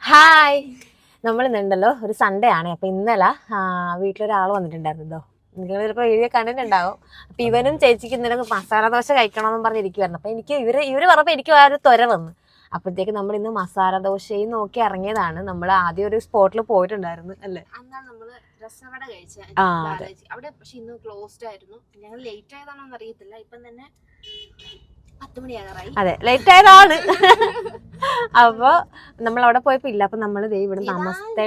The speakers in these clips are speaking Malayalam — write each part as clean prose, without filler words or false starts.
ഹായ്, നമ്മൾ ഇന്നുണ്ടല്ലോ ഒരു സൺഡേ ആണ്. അപ്പൊ ഇന്നലെ വീട്ടിലൊരാൾ വന്നിട്ടുണ്ടായിരുന്നല്ലോ, നിങ്ങൾ ചിലപ്പോൾ വീഡിയോ കണ്ടിട്ടുണ്ടാവും. അപ്പൊ ഇവനും ചേച്ചിക്ക് ഇന്നലെ മസാല ദോശ കഴിക്കണമെന്ന് പറഞ്ഞിരിക്കുവായിരുന്നു. അപ്പൊ എനിക്ക് ഇവര് പറഞ്ഞപ്പോൾ എനിക്ക് ആ ഒരു ത്വര വന്നു. അപ്പോഴത്തേക്ക് നമ്മൾ ഇന്ന് മസാല ദോശയും നോക്കി ഇറങ്ങിയതാണ്. നമ്മൾ ആദ്യം ഒരു സ്പോട്ടിൽ പോയിട്ടുണ്ടായിരുന്നു അല്ലേ? അവിടെ പക്ഷെ ഇന്ന് ക്ലോസ്ഡ് ആയിരുന്നു. ഞങ്ങൾ ലേറ്റ് ആയതാണോന്ന് അറിയത്തില്ല. ഇപ്പം തന്നെ 10 മണിയാകാറായി. അതെ, ലേറ്റ് ആയതാണ്. അപ്പൊ നമ്മൾ അവിടെ പോയപ്പോ ഇല്ല. അപ്പൊ നമ്മള് ഇവിടെ നമസ്തേ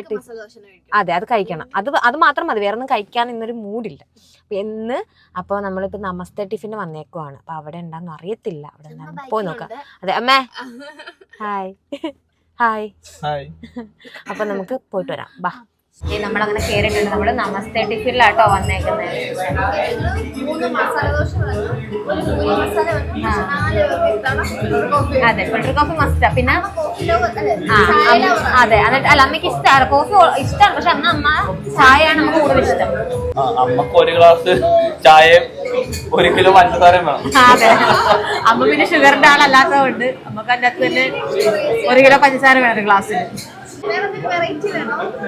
അതെ, അത് കഴിക്കണം. അത് മാത്രം മതി, വേറെ ഒന്നും കഴിക്കാൻ ഇന്നൊരു മൂഡില്ല എന്ന്. അപ്പൊ നമ്മളിപ്പോ നമസ്തേ ടിഫിന് വന്നേക്കുവാണ്. അപ്പൊ അവിടെ ഉണ്ടാന്ന് അറിയത്തില്ല. അവിടെ പോയി നോക്കാം. അതെ അമ്മേ, ഹായ് ഹായ്. അപ്പൊ നമുക്ക് പോയിട്ട് വരാം, ബാ. നമ്മളങ്ങനെ കേറിയിട്ടുണ്ട്. നമ്മള് നമസ്തേ ടിഫിനിലാട്ടോ വന്നേക്കുന്നത്. അതെ, ഫിൽറ്റർ കോഫി മസ്റ്റാ. പിന്നെ അതെ, എന്നിട്ട് അല്ല, അമ്മയ്ക്ക് ഇഷ്ടമാണ് കോഫി, ഇഷ്ടമാണ്. പക്ഷെ അന്ന് അമ്മ ചായയാണ് നമുക്ക് കൂടുതൽ ഇഷ്ടം. അമ്മക്ക് ഒരു ഗ്ലാസ് ചായ 1 കിലോ പഞ്ചസാരയും വേണം. അതെ, അമ്മ പിന്നെ ഷുഗറിന്റെ ആളല്ലാത്തതുകൊണ്ട് നമുക്ക് അതിന്റെ അകത്ത് തന്നെ 1 കിലോ പഞ്ചസാര വേണം ഗ്ലാസ്സിൽ.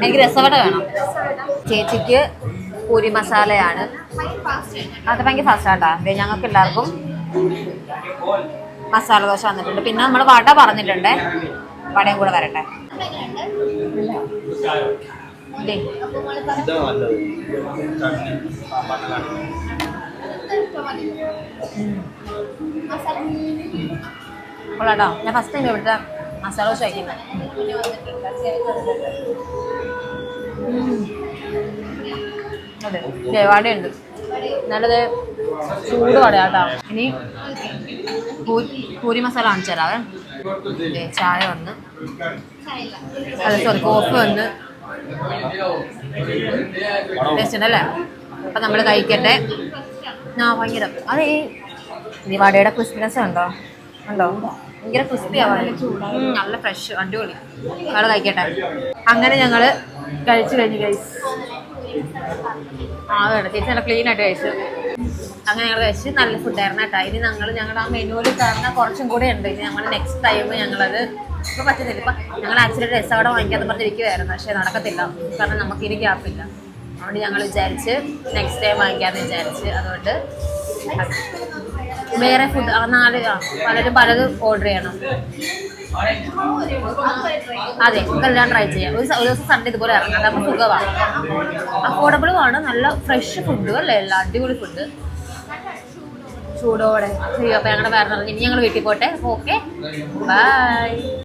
എനിക്ക് രസവട വേണം. ചേച്ചിക്ക് പൂരി മസാലയാണ്. അത് ഭയങ്കര ഫാസ്റ്റാട്ടാ. അതെ, ഞങ്ങൾക്ക് എല്ലാവർക്കും മസാല ദോശ വന്നിട്ടുണ്ട്. പിന്നെ നമ്മൾ വട പറഞ്ഞിട്ടുണ്ട്, വടയും കൂടെ വരട്ടെ. കൊള്ളാട്ടോ. ഞാൻ ഫസ്റ്റ് ടൈം ഇവിടുത്തെ മസാല ദോശ കഴിക്കുന്നത്. അതെ, വടയുണ്ട്, നല്ലത് ചൂട് വടയാട്ടോ. ഇനി പൂരി മസാല കാണിച്ചു തരാവേ. ചായ ഒന്ന്, അതെ സോറി, കോഫി ഒന്ന്. ടേസ്റ്റ് ഉണ്ടല്ലേ? അപ്പൊ നമ്മൾ കഴിക്കട്ടെ. ഭയങ്കര അത് ഈ വടയുടെ ക്രിസ്പിനെസ് ഉണ്ടോ ഭയങ്കര ക്രിസ്പി ആവാണ്. നല്ല ഫ്രഷ്, അടിപൊളി. ഞങ്ങൾ കഴിക്കട്ടെ. അങ്ങനെ ഞങ്ങള് കഴിച്ചു കഴിഞ്ഞു ഗൈസ്. വേണ്ട ചേച്ചി നല്ല ക്ലീൻ ആയിട്ട് കഴിച്ചു. അങ്ങനെ ഞങ്ങൾ കഴിച്ച് നല്ല ഫുഡായിരുന്നു കേട്ടോ. ഇനി ഞങ്ങളുടെ ആ മെനുവിൽ തരുന്ന കുറച്ചും കൂടെ ഉണ്ട്. ഇനി ഞങ്ങൾ നെക്സ്റ്റ് ടൈം ഞങ്ങളത് ഇപ്പം പറ്റുന്നില്ല. ഇപ്പം ഞങ്ങൾ ആക്ച്വലി രസവട വാങ്ങിക്കാതെ പറഞ്ഞിരിക്കുവായിരുന്നു, പക്ഷെ നടക്കത്തില്ല. കാരണം നമുക്കിനി ഗ്യാപ്പില്ല. അതുകൊണ്ട് ഞങ്ങൾ വിചാരിച്ച് നെക്സ്റ്റ് ടൈം വാങ്ങിക്കാമെന്ന് വിചാരിച്ച്. അതുകൊണ്ട് വേറെ ഫുഡ് പലതും ഓർഡർ ചെയ്യണം. അതെ, എല്ലാം ട്രൈ ചെയ്യാം. ഒരു ദിവസം സൺഡേ ഇതുപോലെ ഇറങ്ങാം. അതാകുമ്പോൾ സുഖമാണ്, അഫോർഡബിളും ആണ്. നല്ല ഫ്രഷ് ഫുഡ് അല്ലേ, എല്ലാം അടിപൊളി ഫുഡ് ചൂടോടെ. അപ്പൊ ഞങ്ങളുടെ വേറെ ഇനി ഞങ്ങൾ വീട്ടിൽ പോട്ടെ. Okay, by.